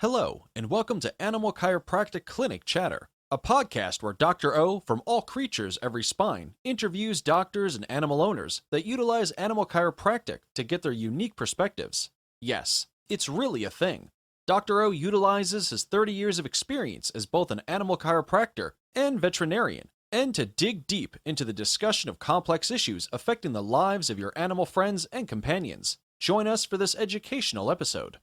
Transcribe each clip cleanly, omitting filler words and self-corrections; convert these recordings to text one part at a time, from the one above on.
Hello, and welcome to Animal Chiropractic Clinic Chatter, a podcast where Dr. O from All Creatures Every Spine interviews doctors and animal owners that utilize animal chiropractic to get their unique perspectives. Yes, it's really a thing. Dr. O utilizes his 30 years of experience as both an animal chiropractor and veterinarian, and to dig deep into the discussion of complex issues affecting the lives of your animal friends and companions. Join us for this educational episode.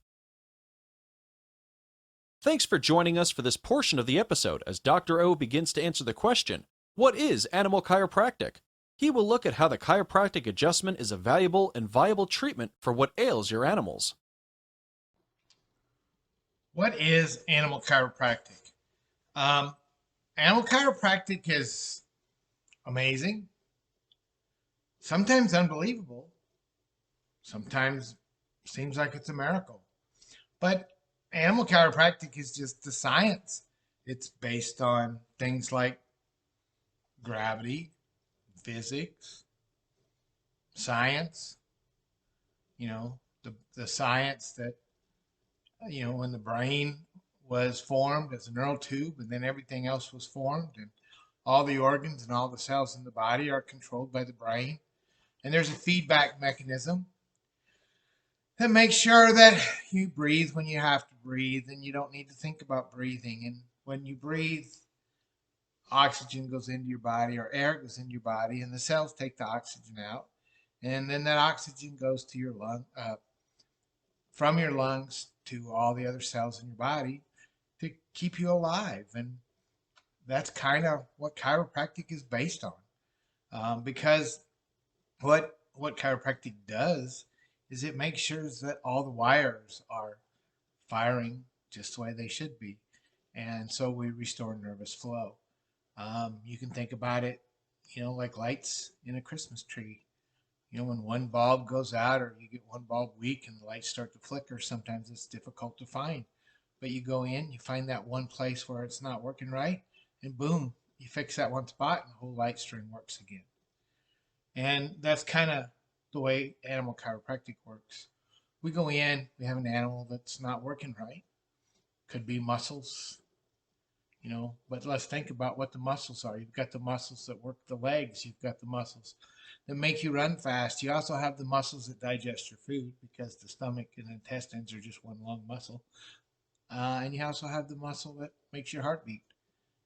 Thanks for joining us for this portion of the episode as Dr. O begins to answer the question, what is animal chiropractic? He will look at how the chiropractic adjustment is a valuable and viable treatment for what ails your animals. What is animal chiropractic? Animal chiropractic is amazing, sometimes unbelievable, sometimes seems like it's a miracle. But animal chiropractic is just the science. It's based on things like gravity, physics, science, the science that, when the brain was formed as a neural tube and then everything else was formed and all the organs and all the cells in the body are controlled by the brain. And there's a feedback mechanism that makes sure that you breathe when you have to breathe and you don't need to think about breathing. And when you breathe, oxygen goes into your body or air goes into your body and the cells take the oxygen out. And then that oxygen goes to your from your lungs to all the other cells in your body to keep you alive. And that's kind of what chiropractic is based on. Because what chiropractic does is it makes sure that all the wires are firing just the way they should be. And so we restore nervous flow. You can think about it, like lights in a Christmas tree. When one bulb goes out or you get one bulb weak and the lights start to flicker, sometimes it's difficult to find. But you go in, you find that one place where it's not working right, and boom, you fix that one spot and the whole light string works again. And that's kind of the way animal chiropractic works. We go in, we have an animal that's not working right. Could be muscles, but let's think about what the muscles are. You've got the muscles that work the legs, you've got the muscles that make you run fast. You also have the muscles that digest your food because the stomach and intestines are just one long muscle. And you also have the muscle that makes your heart beat.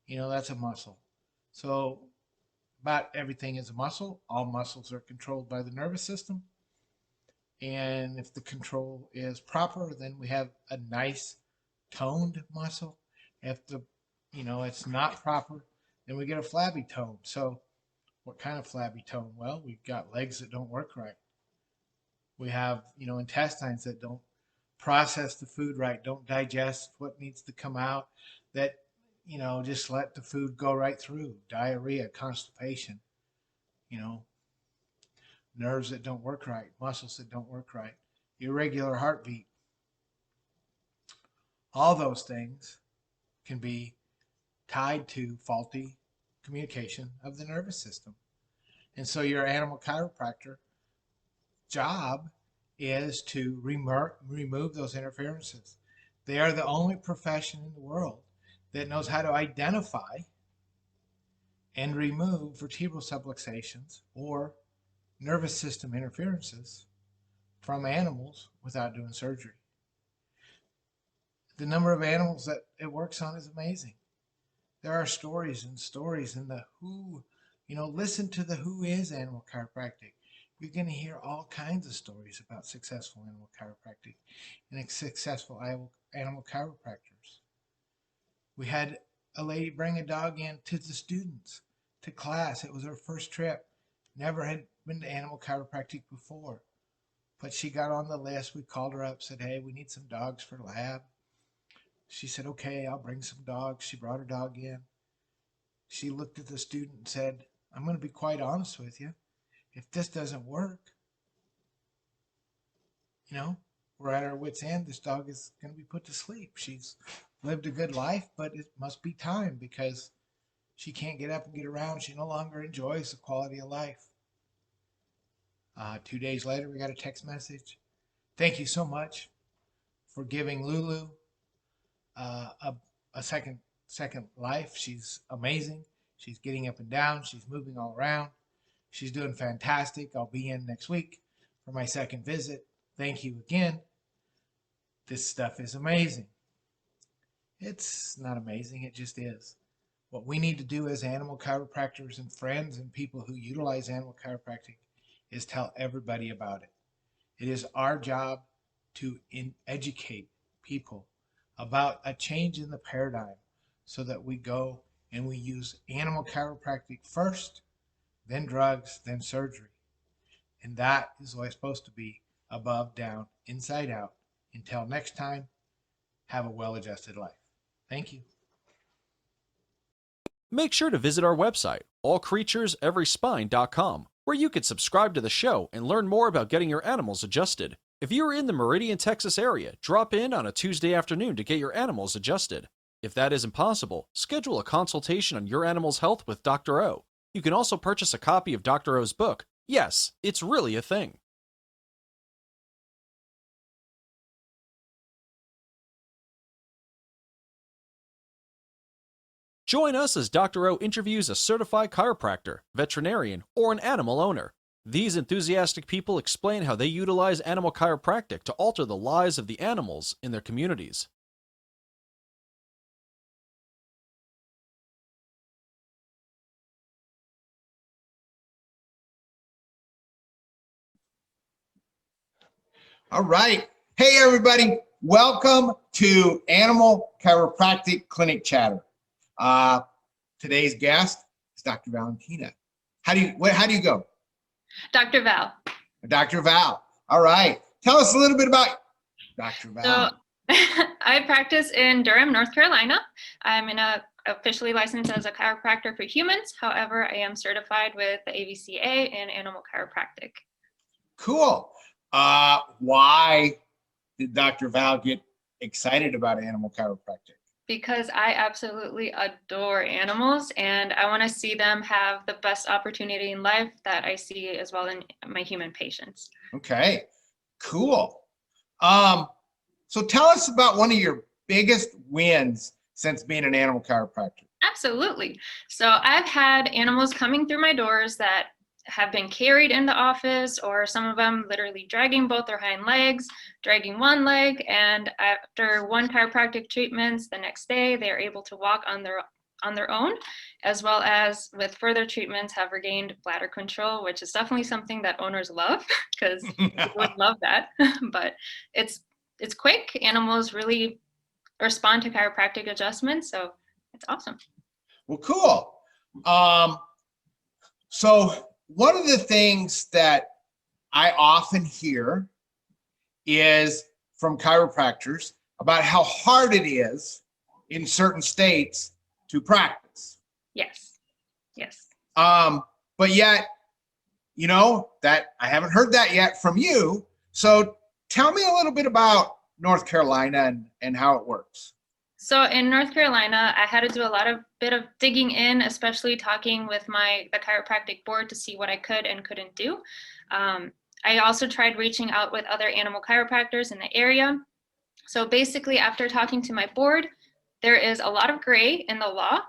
That's a muscle. So about everything is a muscle. All muscles are controlled by the nervous system. And if the control is proper, then we have a nice toned muscle. If it's not proper, then we get a flabby tone. So what kind of flabby tone? Well, we've got legs that don't work right. We have, intestines that don't process the food right, don't digest what needs to come out, that, just let the food go right through. Diarrhea, constipation, you know, nerves that don't work right, muscles that don't work right, irregular heartbeat. All those things can be tied to faulty communication of the nervous system. And so your animal chiropractor job is to remove those interferences. They are the only profession in the world that knows how to identify and remove vertebral subluxations or nervous system interferences from animals without doing surgery. The number of animals that it works on is amazing. There are stories and stories in the who, listen to the who is animal chiropractic. You're going to hear all kinds of stories about successful animal chiropractic and successful animal chiropractors. We had a lady bring a dog in to the students, to class. It was her first trip. Never had been to animal chiropractic before. But she got on the list. We called her up, said, hey, we need some dogs for lab. She said, okay, I'll bring some dogs. She brought her dog in. She looked at the student and said, I'm going to be quite honest with you. If this doesn't work, we're at our wits' end. This dog is going to be put to sleep. She's lived a good life, but it must be time because she can't get up and get around. She no longer enjoys the quality of life. 2 days later, we got a text message. Thank you so much for giving Lulu a second life. She's amazing. She's getting up and down. She's moving all around. She's doing fantastic. I'll be in next week for my second visit. Thank you again. This stuff is amazing. It's not amazing, it just is. What we need to do as animal chiropractors and friends and people who utilize animal chiropractic is tell everybody about it. It is our job to educate people about a change in the paradigm so that we go and we use animal chiropractic first, then drugs, then surgery. And that is what it's supposed to be: above, down, inside out. Until next time, have a well-adjusted life. Thank you. Make sure to visit our website, allcreatureseveryspine.com, where you can subscribe to the show and learn more about getting your animals adjusted. If you are in the Meridian, Texas area, drop in on a Tuesday afternoon to get your animals adjusted. If that isn't possible, schedule a consultation on your animal's health with Dr. O. You can also purchase a copy of Dr. O's book. Yes, it's really a thing. Join us as Dr. O interviews a certified chiropractor, veterinarian, or an animal owner. These enthusiastic people explain how they utilize animal chiropractic to alter the lives of the animals in their communities. All right. Hey, everybody. Welcome to Animal Chiropractic Clinic Chatter. Today's guest is Dr. Valentina. How do you go? Dr. Val. Dr. Val. All right. Tell us a little bit about Dr. Val. So I practice in Durham, North Carolina. I'm officially licensed as a chiropractor for humans. However, I am certified with the AVCA in animal chiropractic. Cool. Why did Dr. Val get excited about animal chiropractic? Because I absolutely adore animals and I want to see them have the best opportunity in life that I see as well in my human patients. Okay, cool. So tell us about one of your biggest wins since being an animal chiropractor. Absolutely. So I've had animals coming through my doors that have been carried in the office, or some of them literally dragging both their hind legs, dragging one leg, and after one chiropractic treatments, the next day they are able to walk on their own, as well as with further treatments have regained bladder control, which is definitely something that owners love because they would love that. But it's quick. Animals really respond to chiropractic adjustments, so it's awesome. Well, cool. So one of the things that I often hear is from chiropractors about how hard it is in certain states to practice. Yes. Yes. But yet, you know, that I haven't heard that yet from you. So tell me a little bit about North Carolina and how it works. So in North Carolina, I had to do a bit of digging in, especially talking with the chiropractic board to see what I could and couldn't do. I also tried reaching out with other animal chiropractors in the area. So basically, after talking to my board, there is a lot of gray in the law.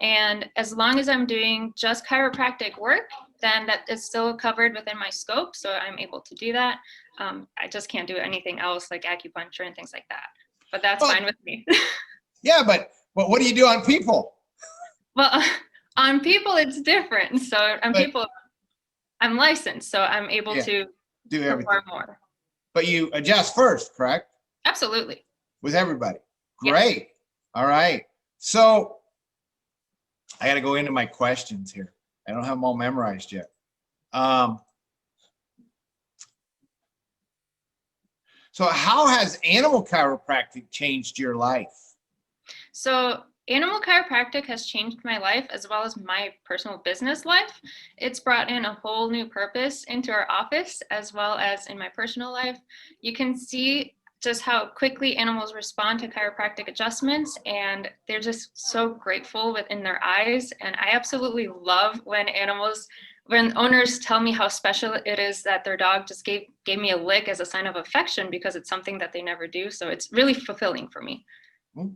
And as long as I'm doing just chiropractic work, then that is still covered within my scope. So I'm able to do that. I just can't do anything else like acupuncture and things like that. But that's fine with me. Yeah, but what do you do on people? Well, on people, it's different. So on people, I'm licensed, so I'm able to do everything more. But you adjust first, correct? Absolutely. With everybody. Great. Yes. All right. So I got to go into my questions here. I don't have them all memorized yet. So how has animal chiropractic changed your life? So animal chiropractic has changed my life as well as my personal business life. It's brought in a whole new purpose into our office as well as in my personal life. You can see just how quickly animals respond to chiropractic adjustments, and they're just so grateful within their eyes. And I absolutely love when owners tell me how special it is that their dog just gave me a lick as a sign of affection, because it's something that they never do. So it's really fulfilling for me.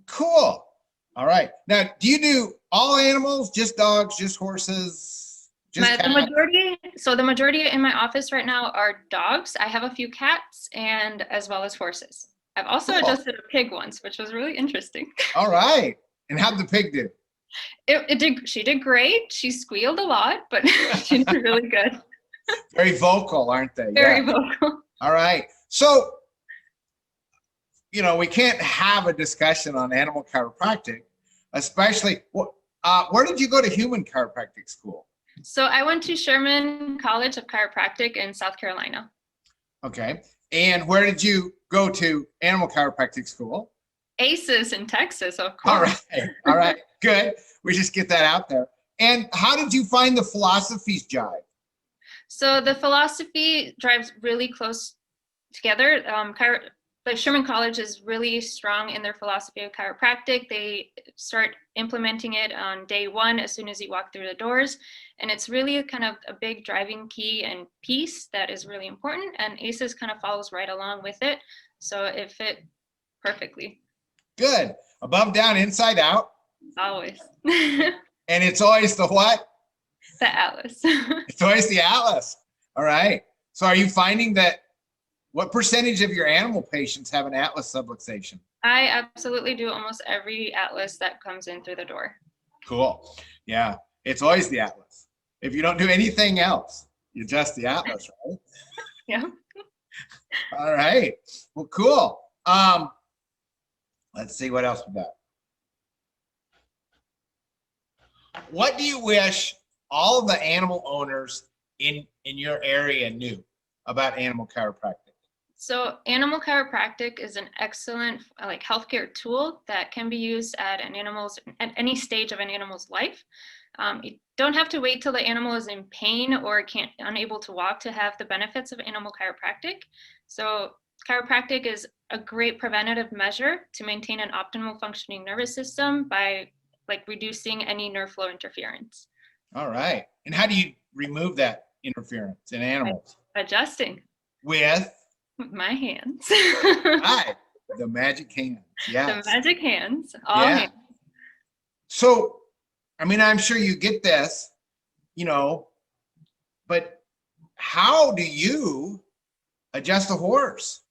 Cool. All right. Now, do you do all animals, just dogs, just horses, just cats? The majority in my office right now are dogs. I have a few cats and as well as horses. I've also adjusted a pig once, which was really interesting. All right. And how'd the pig do? She did great. She squealed a lot, but she did really good. Very vocal, aren't they? Very vocal. All right. So, we can't have a discussion on animal chiropractic, especially, where did you go to human chiropractic school? So I went to Sherman College of Chiropractic in South Carolina. Okay. And where did you go to animal chiropractic school? ACES in Texas, of course. All right. Good. We just get that out there. And how did you find the philosophies jive? So the philosophy drives really close together. Sherman College is really strong in their philosophy of chiropractic. They start implementing it on day one as soon as you walk through the doors. And it's really kind of a big driving key and piece that is really important. And ACES kind of follows right along with it. So it fit perfectly. Good. Above, down, inside, out. Always. And it's always the what? The Atlas. It's always the Atlas. All right. So are you finding that what percentage of your animal patients have an Atlas subluxation? I absolutely do almost every Atlas that comes in through the door. Cool. Yeah. It's always the Atlas. If you don't do anything else, you adjust the Atlas, right? Yeah. All right. Well, cool. Let's see what else we got. What do you wish all of the animal owners in your area knew about animal chiropractic? So animal chiropractic is an excellent healthcare tool that can be used at any stage of an animal's life. You don't have to wait till the animal is in pain or unable to walk to have the benefits of animal chiropractic. So chiropractic is a great preventative measure to maintain an optimal functioning nervous system by reducing any nerve flow interference. All right. And how do you remove that interference in animals? Adjusting. With my hands. Right. The magic hands. Yes. The magic hands. All hands. So, I'm sure you get this, but how do you adjust a horse?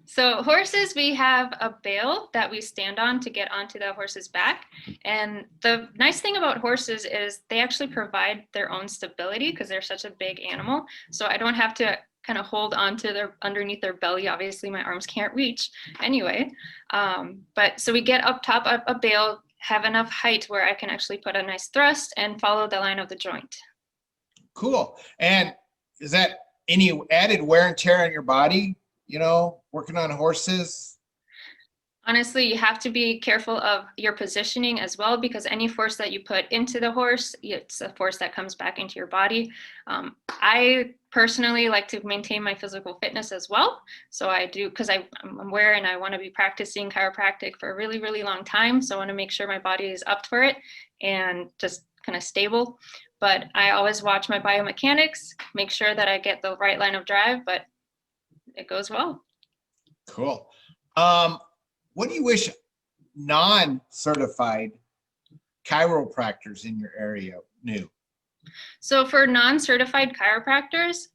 So horses, we have a bale that we stand on to get onto the horse's back. And the nice thing about horses is they actually provide their own stability because they're such a big animal. So I don't have to kind of hold on to underneath their belly. Obviously my arms can't reach anyway. But so we get up top of a bale, have enough height where I can actually put a nice thrust and follow the line of the joint. Cool. And is that any added wear and tear on your body, working on horses? Honestly, you have to be careful of your positioning as well, because any force that you put into the horse, it's a force that comes back into your body. I personally like to maintain my physical fitness as well. So I do, because I'm aware and I want to be practicing chiropractic for a really, really long time. So I want to make sure my body is up for it and just kind of stable. But I always watch my biomechanics, make sure that I get the right line of drive, but it goes well. Cool. What do you wish non-certified chiropractors in your area knew? So for non-certified chiropractors,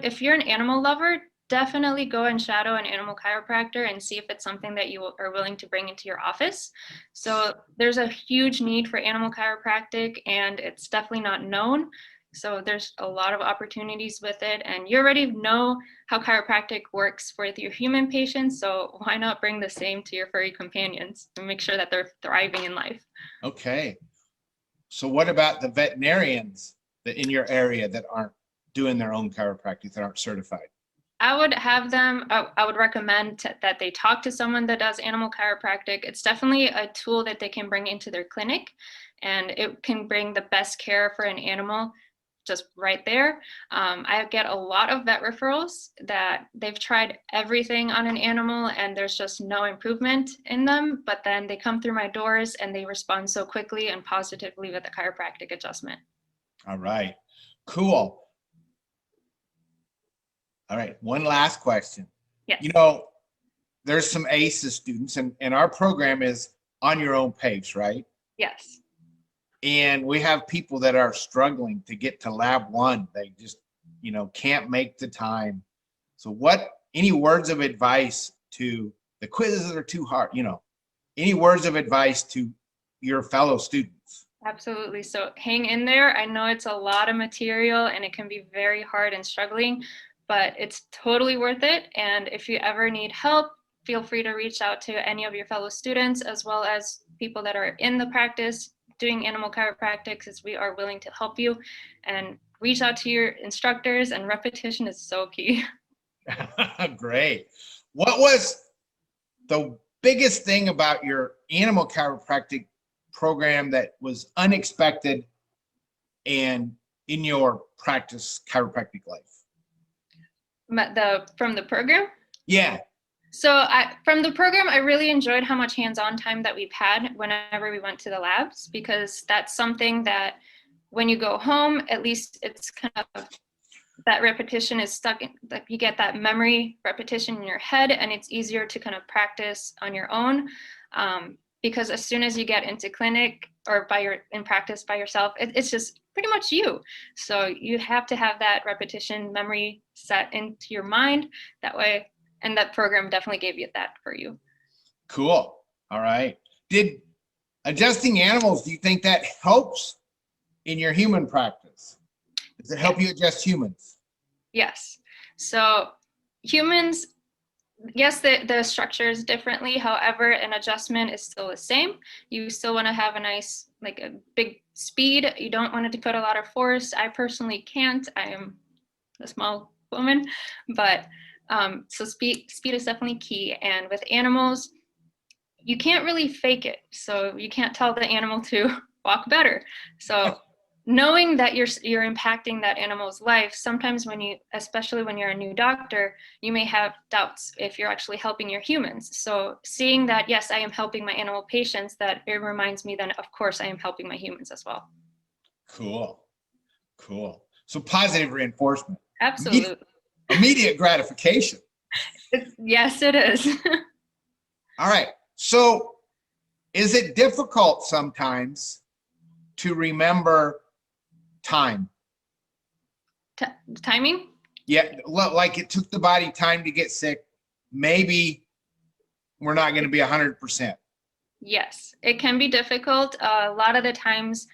if you're an animal lover, definitely go and shadow an animal chiropractor and see if it's something that you are willing to bring into your office. So there's a huge need for animal chiropractic and it's definitely not known. So there's a lot of opportunities with it, and you already know how chiropractic works for your human patients. So why not bring the same to your furry companions and make sure that they're thriving in life? Okay. So what about the veterinarians in your area that aren't doing their own chiropractic, that aren't certified? I would have them, I would recommend that they talk to someone that does animal chiropractic. It's definitely a tool that they can bring into their clinic, and it can bring the best care for an animal just right there. I get a lot of vet referrals that they've tried everything on an animal and there's just no improvement in them, but then they come through my doors and they respond so quickly and positively with a chiropractic adjustment. All right, cool. All right, one last question. Yes. there's some ACEs students, and our program is on your own pace, right? Yes. And we have people that are struggling to get to lab 1. They just, can't make the time. So any words of advice to the quizzes that are too hard, any words of advice to your fellow students? Absolutely. So hang in there. I know it's a lot of material and it can be very hard and struggling, but it's totally worth it. And if you ever need help, feel free to reach out to any of your fellow students, as well as people that are in the practice doing animal chiropractic, because we are willing to help you. And reach out to your instructors, and repetition is so key. Great. What was the biggest thing about your animal chiropractic program that was unexpected and in your practice chiropractic life? From the program? Yeah. So from the program, I really enjoyed how much hands-on time that we've had whenever we went to the labs, because that's something that when you go home, at least it's kind of that repetition is stuck in, like you get that memory repetition in your head, and it's easier to kind of practice on your own. Because as soon as you get into clinic or in practice by yourself, it's just pretty much you. So you have to have that repetition memory set into your mind that way. And that program definitely gave you that for you. Cool. All right. Did adjusting animals, do you think that helps in your human practice? Does it help you adjust humans? Yes. So humans, yes, the structure is differently. However, an adjustment is still the same. You still want to have a nice, like a big speed. You don't want it to put a lot of force. I personally can't. I am a small woman, but so speed is definitely key. And with animals, you can't really fake it. So you can't tell the animal to walk better. So knowing that you're impacting that animal's life, sometimes especially when you're a new doctor, you may have doubts if you're actually helping your humans. So seeing that, yes, I am helping my animal patients, that it reminds me then, of course, I am helping my humans as well. Cool. So positive reinforcement. Absolutely. Immediate gratification. Yes, it is. All right. So is it difficult sometimes to remember time? Timing? Yeah, like it took the body time to get sick. Maybe we're not going to be 100%. Yes, it can be difficult. A lot of the times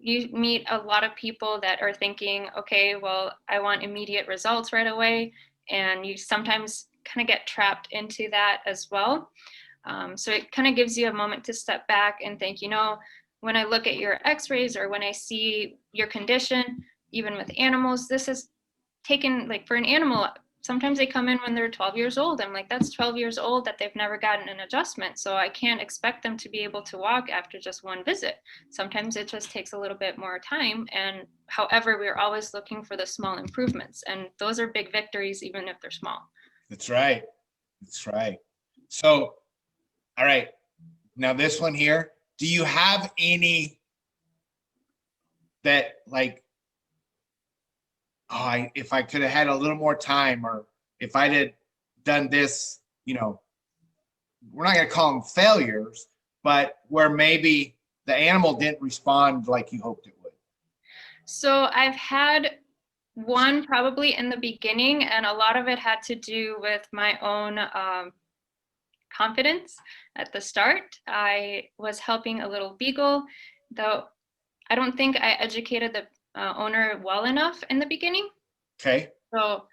you meet a lot of people that are thinking, okay, well, I want immediate results right away. And you sometimes kind of get trapped into that as well. So it kind of gives you a moment to step back and think, when I look at your x-rays or when I see your condition, even with animals, this is taken, like for an animal, sometimes they come in when they're 12 years old. I'm like, that's 12 years old that they've never gotten an adjustment. So I can't expect them to be able to walk after just one visit. Sometimes it just takes a little bit more time. And however, we're always looking for the small improvements. And those are big victories, even if they're small. That's right. So, all right. Now this one here, do you have any that like, if I could have had a little more time, or if I had done this, we're not going to call them failures, but where maybe the animal didn't respond like you hoped it would? So I've had one probably in the beginning, and a lot of it had to do with my own confidence at the start. I was helping a little beagle, though I don't think I educated the owner well enough in the beginning. Okay. So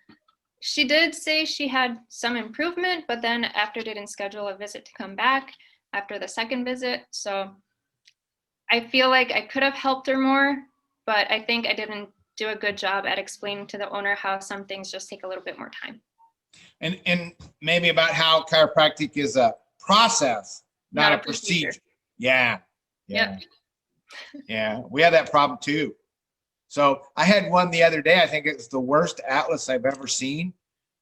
she did say she had some improvement, but then after didn't schedule a visit to come back after the second visit. So I feel like I could have helped her more, but I think I didn't do a good job at explaining to the owner how some things just take a little bit more time. And maybe about how chiropractic is a process, not a procedure. Yeah. Yep. Yeah, we had that problem too. So I had one the other day. I think it's the worst atlas I've ever seen.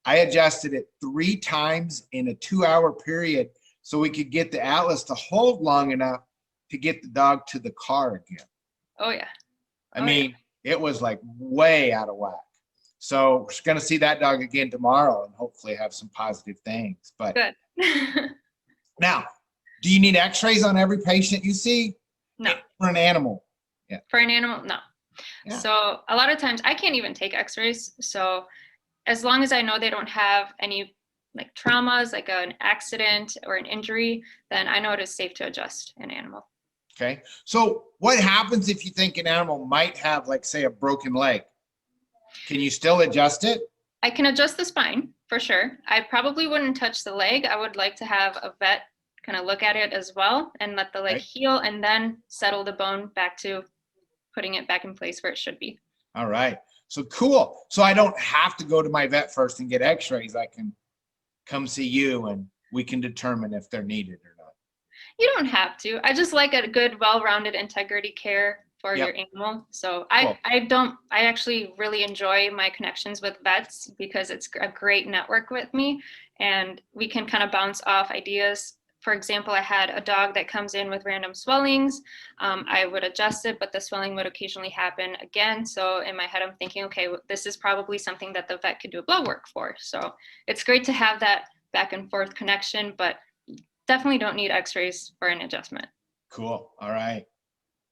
I adjusted it 3 times in a 2-hour period so we could get the atlas to hold long enough to get the dog to the car again. Oh yeah. I mean, it was like way out of whack. So we're going to see that dog again tomorrow and hopefully have some positive things. But good. Now, do you need x-rays on every patient you see? No. For an animal? Yeah. For an animal, no. Yeah. So a lot of times I can't even take x-rays. So as long as I know they don't have any like traumas, like an accident or an injury, then I know it is safe to adjust an animal. Okay. So what happens if you think an animal might have, like, say, a broken leg? Can you still adjust it? I can adjust the spine for sure. I probably wouldn't touch the leg. I would like to have a vet kind of look at it as well and let the leg heal and then settle the bone back to putting it back in place where it should be. All right. So cool. So I don't have to go to my vet first and get x-rays. I can come see you and we can determine if they're needed or not. You don't have to. I just like a good, well-rounded integrity care for your animal. So I actually really enjoy my connections with vets because it's a great network with me and we can kind of bounce off ideas. For example, I had a dog that comes in with random swellings. I would adjust it, but the swelling would occasionally happen again. So in my head, I'm thinking, okay, this is probably something that the vet could do a blood work for. So it's great to have that back and forth connection, but definitely don't need x-rays for an adjustment. Cool. All right.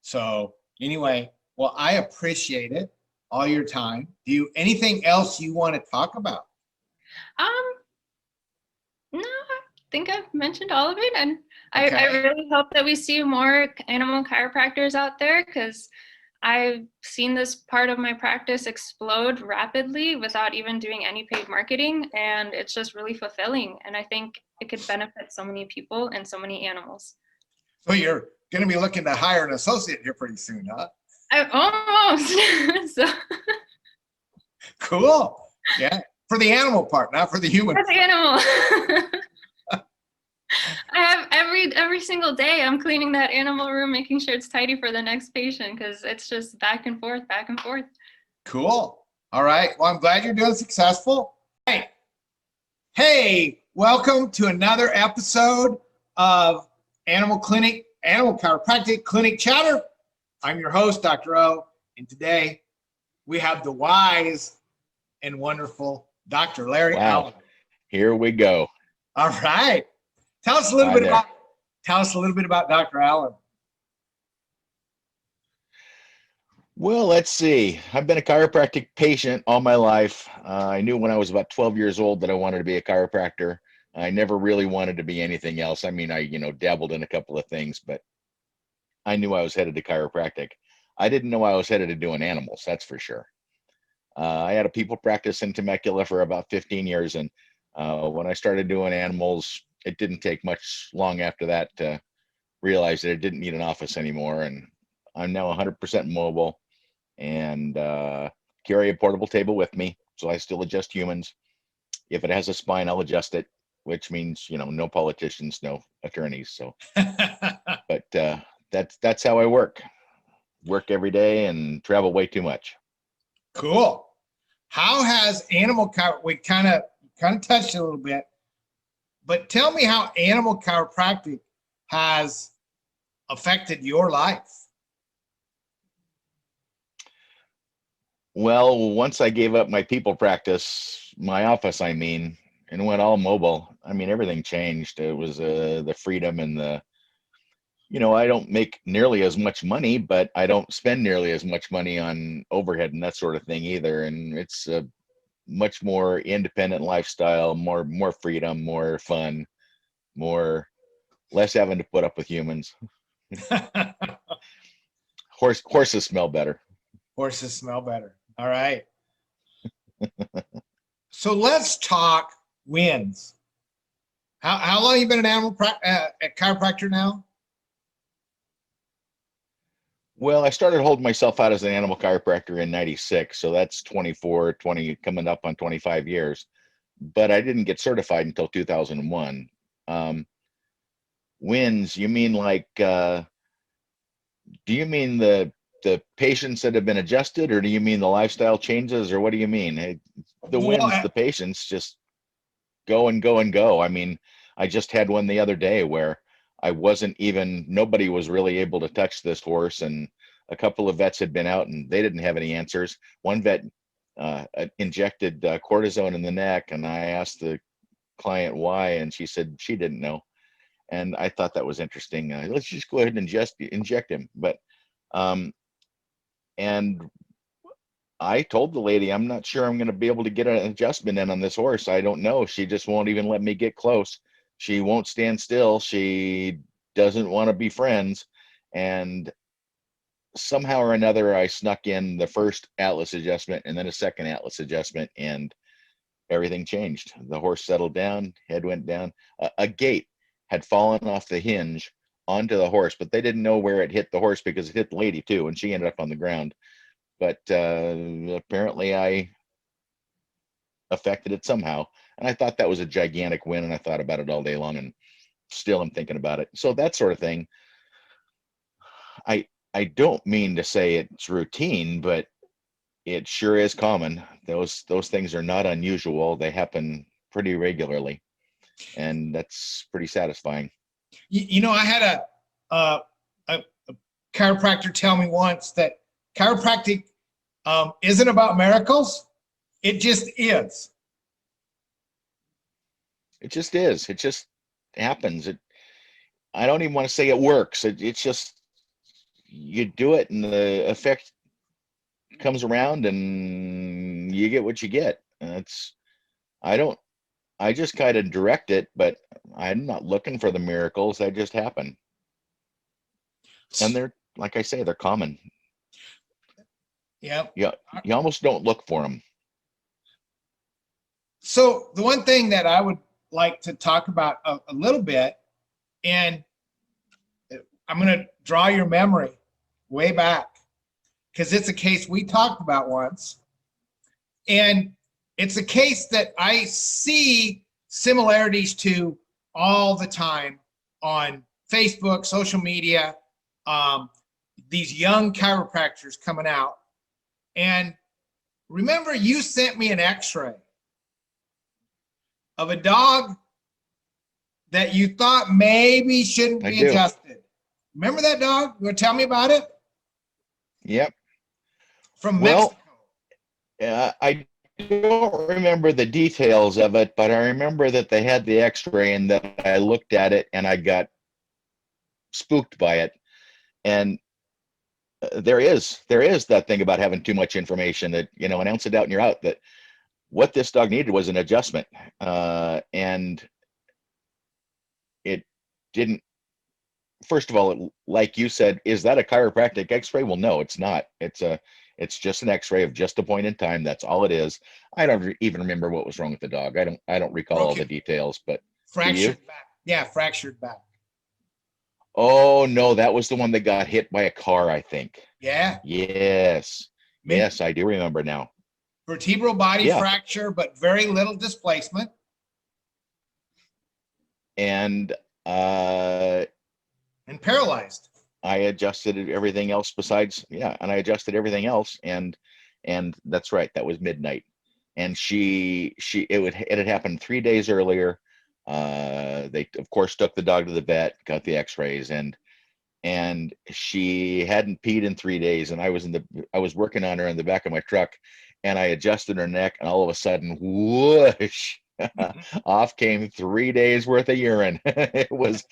So anyway, well, I appreciate it, all your time. Do you anything else you want to talk about? No, I think I've mentioned all of it, and okay. I really hope that we see more animal chiropractors out there because I've seen this part of my practice explode rapidly without even doing any paid marketing, and it's just really fulfilling. And I think it could benefit so many people and so many animals. So you're going to be looking to hire an associate here pretty soon, huh? Almost. So. Cool. Yeah. For the animal part, not for the human. For the animal. I have every single day I'm cleaning that animal room, making sure it's tidy for the next patient because it's just back and forth, back and forth. Cool. All right. Well, I'm glad you're doing successful. Hey, welcome to another episode of Animal Chiropractic Clinic Chatter. I'm your host, Dr. O, and today we have the wise and wonderful Dr. Larry Allen. Here we go. All right. Tell us a little bit about Dr. Allen. Well, let's see. I've been a chiropractic patient all my life. I knew when I was about 12 years old that I wanted to be a chiropractor. I never really wanted to be anything else. I mean, I dabbled in a couple of things, but I knew I was headed to chiropractic. I didn't know I was headed to doing animals, that's for sure. I had a people practice in Temecula for about 15 years, and when I started doing animals, it didn't take much long after that to realize that it didn't need an office anymore. And I'm now 100% mobile and carry a portable table with me. So I still adjust humans. If it has a spine, I'll adjust it, which means, no politicians, no attorneys. So, but that's how I work every day and travel way too much. Cool. How has we kind of touched it a little bit, but tell me how animal chiropractic has affected your life. Well, once I gave up my people practice, my office, and went all mobile, everything changed. It was the freedom and I don't make nearly as much money, but I don't spend nearly as much money on overhead and that sort of thing either. And it's a much more independent lifestyle, more freedom, more fun, less having to put up with humans. Horses smell better. Horses smell better. All right. So let's talk wins. How long have you been an a chiropractor now? Well, I started holding myself out as an animal chiropractor in '96, so that's 20 coming up on 25 years. But I didn't get certified until 2001. Wins, you mean like, do you mean the patients that have been adjusted, or do you mean the lifestyle changes, or what do you mean? The wins, the patients just go and go and go. I just had one the other day where nobody was really able to touch this horse, and a couple of vets had been out and they didn't have any answers. One vet injected cortisone in the neck, and I asked the client why, and she said she didn't know. And I thought that was interesting. Let's just go ahead and inject him. But and I told the lady, I'm not sure I'm going to be able to get an adjustment in on this horse. I don't know. She just won't even let me get close. She won't stand still. She doesn't want to be friends. And somehow or another, I snuck in the first Atlas adjustment and then a second Atlas adjustment, and everything changed. The horse settled down, head went down. A gate had fallen off the hinge onto the horse, but they didn't know where it hit the horse because it hit the lady too, and she ended up on the ground. But apparently I affected it somehow. And I thought that was a gigantic win, and I thought about it all day long, and still I'm thinking about it. So that sort of thing. I don't mean to say it's routine, but it sure is common. Those things are not unusual. They happen pretty regularly, and that's pretty satisfying. You know, I had a chiropractor tell me once that chiropractic isn't about miracles. It just is. It just is. It just happens. I don't even want to say it works. It's just, you do it and the effect comes around and you get what you get. And I just kind of direct it, but I'm not looking for the miracles. They just happen. And they're, like I say, they're common. Yeah. You almost don't look for them. So the one thing that I would like to talk about a little bit, and I'm going to draw your memory way back, because it's a case we talked about once. And it's a case that I see similarities to all the time on Facebook, social media, these young chiropractors coming out. And remember, you sent me an x-ray of a dog that you thought maybe shouldn't be adjusted. Remember that dog? You want to tell me about it? Yep. From Mexico. I don't remember the details of it, but I remember that they had the x-ray and that I looked at it and I got spooked by it. And there is that thing about having too much information that, you know, an ounce of doubt and you're out. That what this dog needed was an adjustment, and it didn't. First of all, like you said, is that a chiropractic x-ray? Well, no, it's not. It's just an x-ray of just a point in time. That's all it is. I don't even remember what was wrong with the dog. I don't recall all the details, but fractured back. Yeah, fractured back. Oh no, that was the one that got hit by a car, I think. Yeah. Yes. Yes, I do remember now. Vertebral body fracture, but very little displacement. And paralyzed. I adjusted everything else besides, and I adjusted everything else, and that's right, that was midnight. And it had happened 3 days earlier. They of course took the dog to the vet, got the x-rays, and she hadn't peed in 3 days, and I was working on her in the back of my truck, and I adjusted her neck, and all of a sudden, whoosh, off came 3 days worth of urine. It was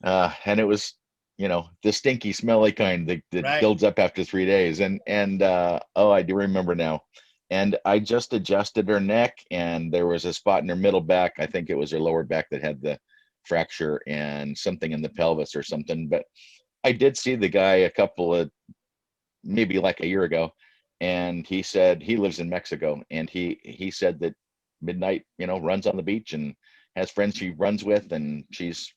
and it was, you know, the stinky, smelly kind that builds up after 3 days. And oh, I do remember now. And I just adjusted her neck, and there was a spot in her middle back. I think it was her lower back that had the fracture, and something in the pelvis or something. But I did see the guy maybe like a year ago, and he said he lives in Mexico, and he said that midnight, you know, runs on the beach and has friends she runs with, and she's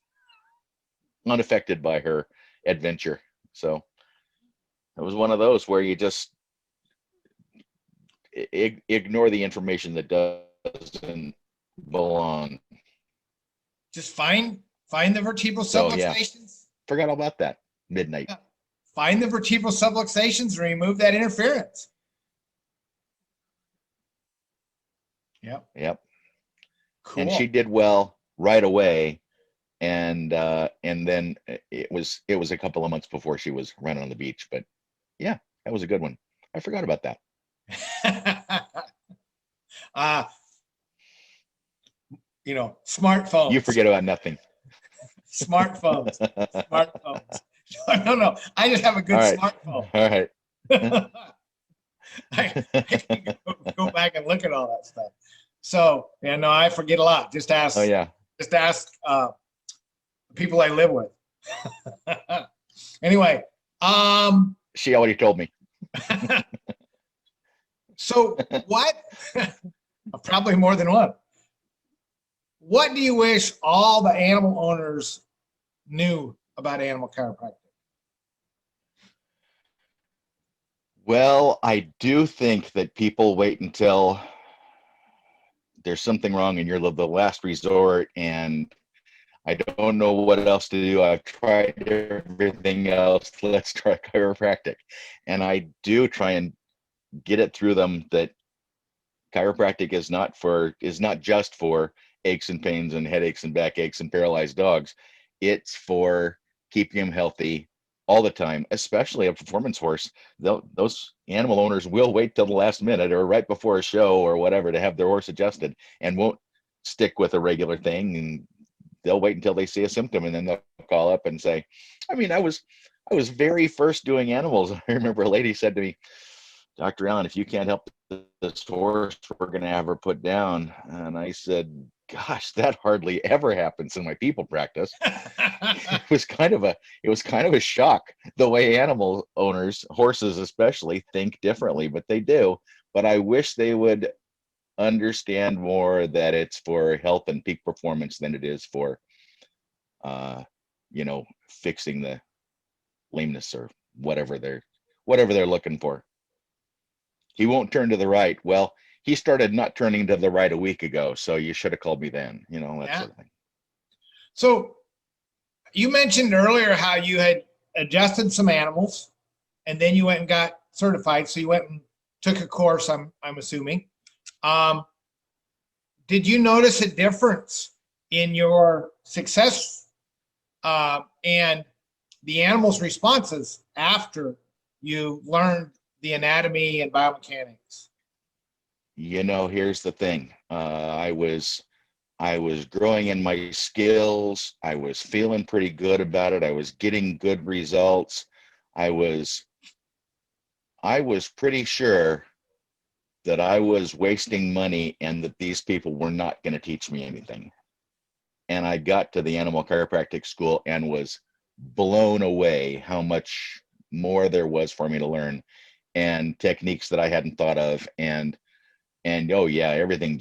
unaffected by her adventure. So it was one of those where you just ignore the information that doesn't belong. Just find the vertebral subluxations. Forgot all about that. Midnight. Yeah. Find the vertebral subluxations and remove that interference. Yep. Cool. And she did well right away. And then it was a couple of months before she was running on the beach. But yeah, that was a good one. I forgot about that. smartphones. You forget about nothing. Smartphones. Smartphones. No. I just have a good All right. smartphone. All right. I can go back and look at all that stuff. So, yeah, no, I forget a lot. Just ask. Oh yeah. Just ask people I live with. Anyway, She already told me. so what? Probably more than one. What do you wish all the animal owners knew about animal chiropractic? Well, I do think that people wait until there's something wrong and you're the last resort and I don't know what else to do. I've tried everything else. Let's try chiropractic. And I do try and get it through them that chiropractic is not just for aches and pains and headaches and backaches and paralyzed dogs. It's for keeping them healthy all the time, especially a performance horse. Those animal owners will wait till the last minute or right before a show or whatever to have their horse adjusted and won't stick with a regular thing, and they'll wait until they see a symptom and then they'll call up and say, I mean, I was very first doing animals. I remember a lady said to me, Dr. Allen, if you can't help this horse, we're going to have her put down. And I said, gosh, that hardly ever happens in my people practice. It was kind of a shock the way animal owners, horses especially, think differently, but they do. But I wish they would understand more that it's for health and peak performance than it is for, fixing the lameness or whatever they're looking for. He won't turn to the right. Well, he started not turning to the right a week ago, so you should have called me then, that sort of thing. So you mentioned earlier how you had adjusted some animals and then you went and got certified. So you went and took a course, I'm assuming. Did you notice a difference in your success and the animal's responses after you learned the anatomy and biomechanics? Here's the thing. I was growing in my skills. I was feeling pretty good about it. I was getting good results. I was pretty sure that I was wasting money and that these people were not going to teach me anything. And I got to the animal chiropractic school and was blown away how much more there was for me to learn and techniques that I hadn't thought of. And oh yeah, everything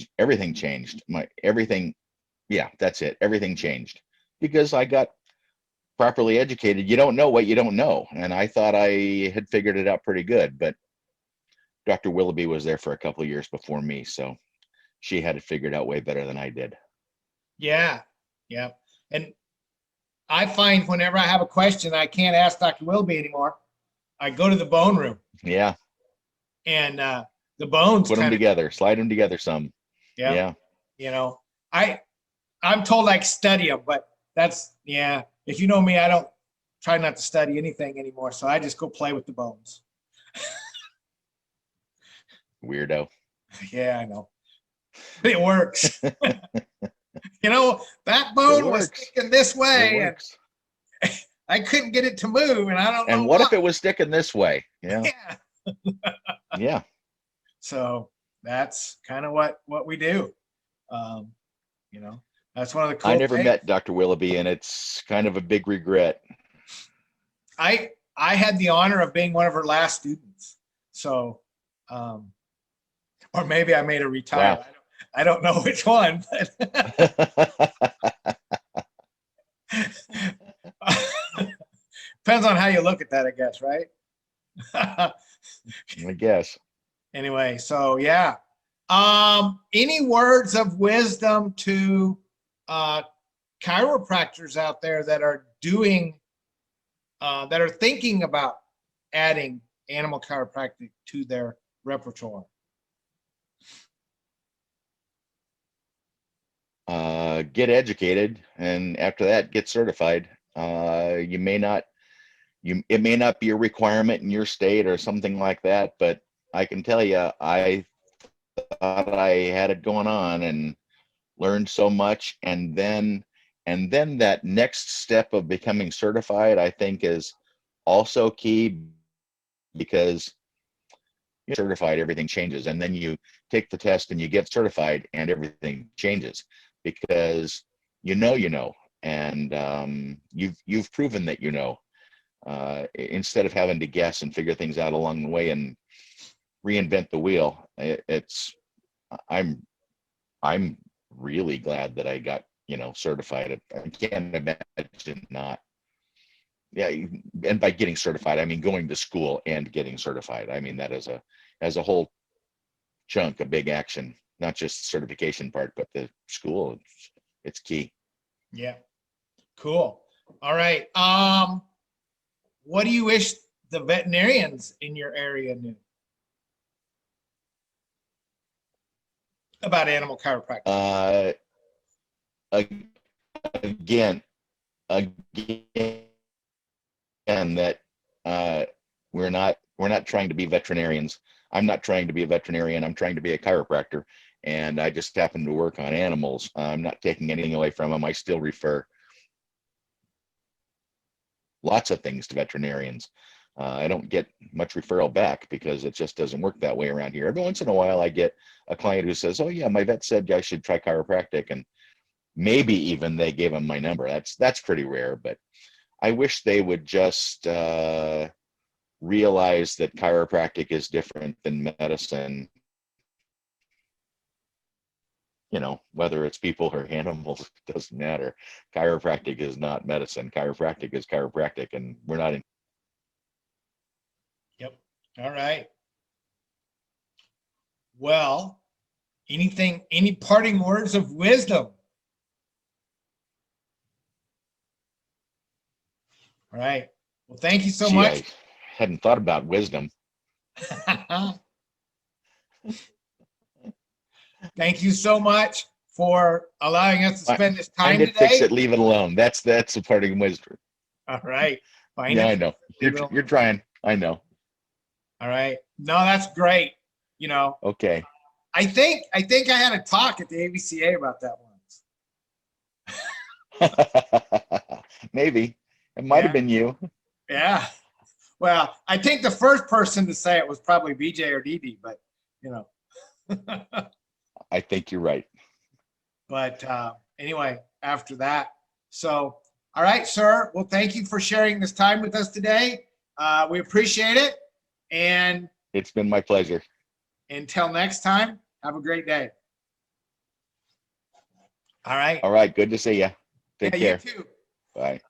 changed. That's it. Everything changed because I got properly educated. You don't know what you don't know. And I thought I had figured it out pretty good, but Dr. Willoughby was there for a couple of years before me, so she had it figured out way better than I did. Yeah. And I find whenever I have a question, I can't ask Dr. Willoughby anymore. I go to the bone room. Yeah. And the bones put them together, slide them together some. Yeah. I'm told I study them, but that's, if you know me, I don't try not to study anything anymore. So I just go play with the bones. Weirdo. Yeah, I know. But it works. That bone was sticking this way and I couldn't get it to move and I don't know. And what if it was sticking this way? Yeah. Yeah. So that's kind of what we do. That's one of the cool I never things. met Dr. Willoughby, and it's kind of a big regret. I had the honor of being one of her last students. So, or maybe I made her retire. Wow. I don't know which one. Depends on how you look at that, I guess, right? I guess. Anyway, so yeah. Any words of wisdom to chiropractors out there that are thinking about adding animal chiropractic to their repertoire? Get educated, and after that, get certified. It may not be a requirement in your state or something like that, but I can tell you, I thought I had it going on, and learned so much, and then that next step of becoming certified, I think, is also key, because you're certified, everything changes, and then you take the test and you get certified and everything changes, because and you've proven that instead of having to guess and figure things out along the way and reinvent the wheel. I'm really glad that I got certified. I can't imagine not. Yeah, and by getting certified, I mean going to school and getting certified. I mean that as a whole chunk, a big action, not just certification part, but the school. It's key. Yeah. Cool. All right. What do you wish the veterinarians in your area knew about animal chiropractic? Again, that we're not trying to be veterinarians. I'm not trying to be a veterinarian. I'm trying to be a chiropractor, and I just happen to work on animals. I'm not taking anything away from them. I still refer lots of things to veterinarians. I don't get much referral back because it just doesn't work that way around here. Every once in a while, I get a client who says, "Oh yeah, my vet said I should try chiropractic," and maybe even they gave them my number. That's pretty rare, but I wish they would just realize that chiropractic is different than medicine. Whether it's people or animals, it doesn't matter. Chiropractic is not medicine. Chiropractic is chiropractic, and we're not in. Yep. All right. Well, any parting words of wisdom? All right. Well, thank you so much. I hadn't thought about wisdom. Thank you so much for allowing us to spend this time today. Fix it, leave it alone. That's a parting wisdom. All right. Yeah, I know. You're trying. I know. All right. No, that's great. Okay. I think I had a talk at the AVCA about that once. Maybe. It might have been you. Yeah. Well, I think the first person to say it was probably BJ or DD, but I think you're right. But anyway, after that. So, all right, sir. Well, thank you for sharing this time with us today. We appreciate it. And it's been my pleasure. Until next time, have a great day. All right. All right. Good to see you. Take care. You too. Bye.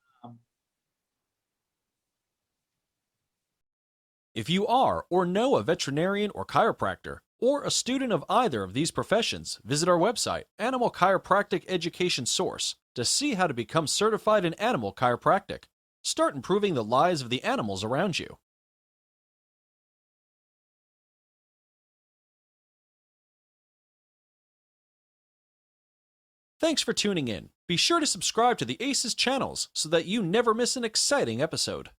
If you are or know a veterinarian or chiropractor, or a student of either of these professions, visit our website, Animal Chiropractic Education Source, to see how to become certified in animal chiropractic. Start improving the lives of the animals around you. Thanks for tuning in. Be sure to subscribe to the ACES channels so that you never miss an exciting episode.